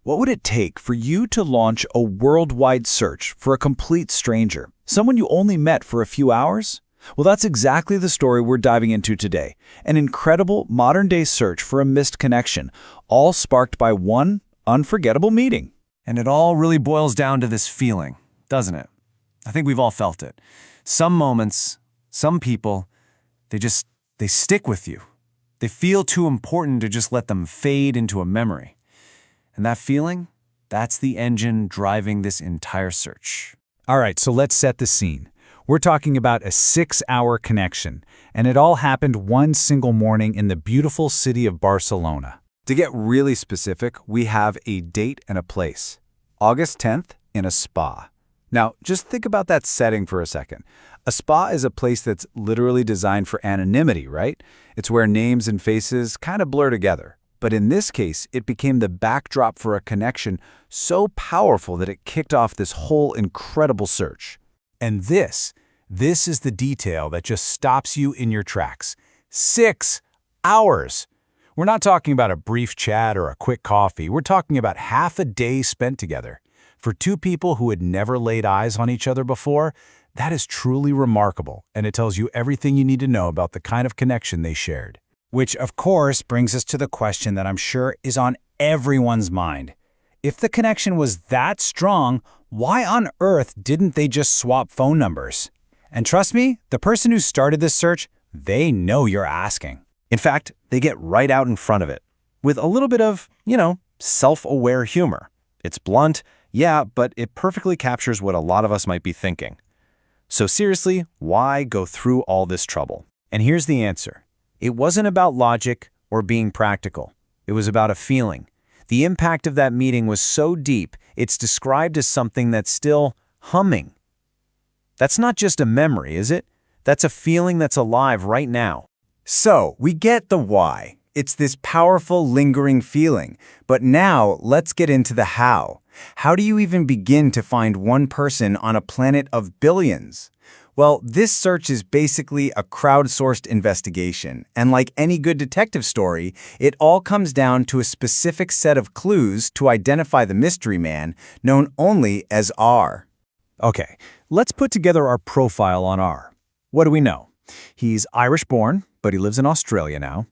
What would it take for you to launch a worldwide search for a complete stranger, someone you only met for a few hours? Well, that's exactly the story we're diving into today. An incredible modern-day search for a missed connection, all sparked by one unforgettable meeting. And it all really boils down to this feeling, doesn't it? I think we've all felt it. Some moments, some people, they stick with you. They feel too important to just let them fade into a memory. And that feeling, that's the engine driving this entire search. All right, so let's set the scene. We're talking about a 6-hour connection, and it all happened one single morning in the beautiful city of Barcelona. To get really specific, we have a date and a place. August 10th in a spa. Now, just think about that setting for a second. A spa is a place that's literally designed for anonymity, right? It's where names and faces kind of blur together. But in this case, it became the backdrop for a connection so powerful that it kicked off this whole incredible search. And this is the detail that just stops you in your tracks. 6 hours! We're not talking about a brief chat or a quick coffee. We're talking about half a day spent together. For two people who had never laid eyes on each other before, that is truly remarkable, and it tells you everything you need to know about the kind of connection they shared. Which, of course, brings us to the question that I'm sure is on everyone's mind. If the connection was that strong, why on earth didn't they just swap phone numbers? And trust me, the person who started this search, they know you're asking. In fact, they get right out in front of it, with a little bit of, self-aware humor. It's blunt, yeah, but it perfectly captures what a lot of us might be thinking. So seriously, why go through all this trouble? And here's the answer. It wasn't about logic or being practical. It was about a feeling. The impact of that meeting was so deep, it's described as something that's still humming. That's not just a memory, is it? That's a feeling that's alive right now. So, we get the why. It's this powerful, lingering feeling. But now, let's get into the how. How do you even begin to find one person on a planet of billions? Well, this search is basically a crowdsourced investigation, and like any good detective story, it all comes down to a specific set of clues to identify the mystery man, known only as R. Okay, let's put together our profile on R. What do we know? He's Irish-born, but he lives in Australia now.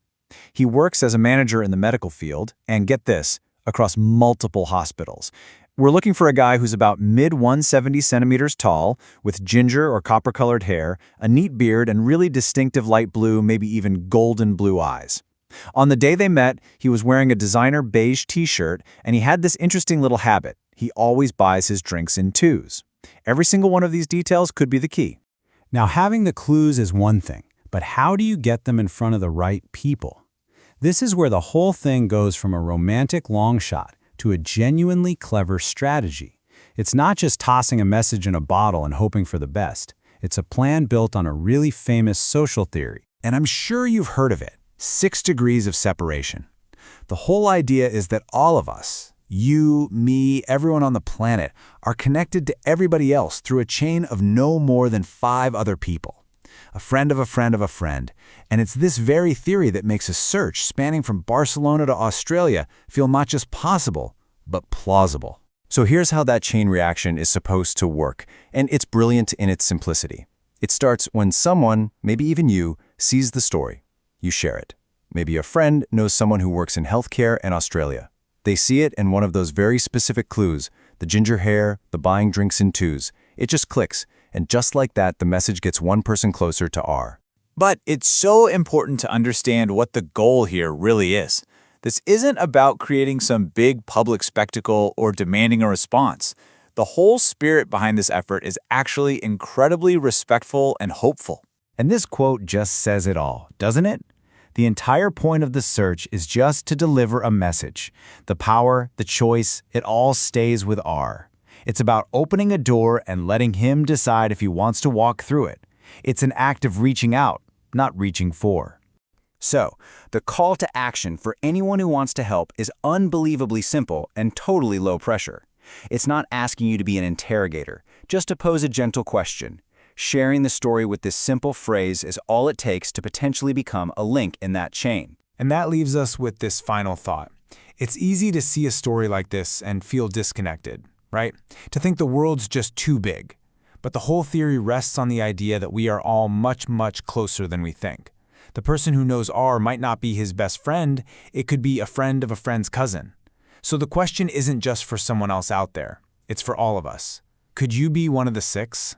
He works as a manager in the medical field, and get this, across multiple hospitals. We're looking for a guy who's about mid-170 centimeters tall, with ginger or copper-colored hair, a neat beard, and really distinctive light blue, maybe even golden blue eyes. On the day they met, he was wearing a designer beige t-shirt, and he had this interesting little habit. He always buys his drinks in twos. Every single one of these details could be the key. Now, having the clues is one thing, but how do you get them in front of the right people? This is where the whole thing goes from a romantic long shot to a genuinely clever strategy. It's not just tossing a message in a bottle and hoping for the best. It's a plan built on a really famous social theory. And I'm sure you've heard of it, 6 degrees of separation. The whole idea is that all of us, you, me, everyone on the planet, are connected to everybody else through a chain of no more than 5 other people. A friend of a friend of a friend. And it's this very theory that makes a search spanning from Barcelona to Australia feel not just possible, but plausible. So here's how that chain reaction is supposed to work, and it's brilliant in its simplicity. It starts when someone, maybe even you, sees the story. You share it. Maybe a friend knows someone who works in healthcare in Australia. They see it in one of those very specific clues, the ginger hair, the buying drinks in twos. It just clicks, and just like that, the message gets one person closer to R. But it's so important to understand what the goal here really is. This isn't about creating some big public spectacle or demanding a response. The whole spirit behind this effort is actually incredibly respectful and hopeful. And this quote just says it all, doesn't it? The entire point of the search is just to deliver a message. The power, the choice, it all stays with R. It's about opening a door and letting him decide if he wants to walk through it. It's an act of reaching out, not reaching for. So, the call to action for anyone who wants to help is unbelievably simple and totally low pressure. It's not asking you to be an interrogator, just to pose a gentle question. Sharing the story with this simple phrase is all it takes to potentially become a link in that chain. And that leaves us with this final thought. It's easy to see a story like this and feel disconnected, right? To think the world's just too big. But the whole theory rests on the idea that we are all much, much closer than we think. The person who knows R might not be his best friend, it could be a friend of a friend's cousin. So the question isn't just for someone else out there, it's for all of us. Could you be one of the 6?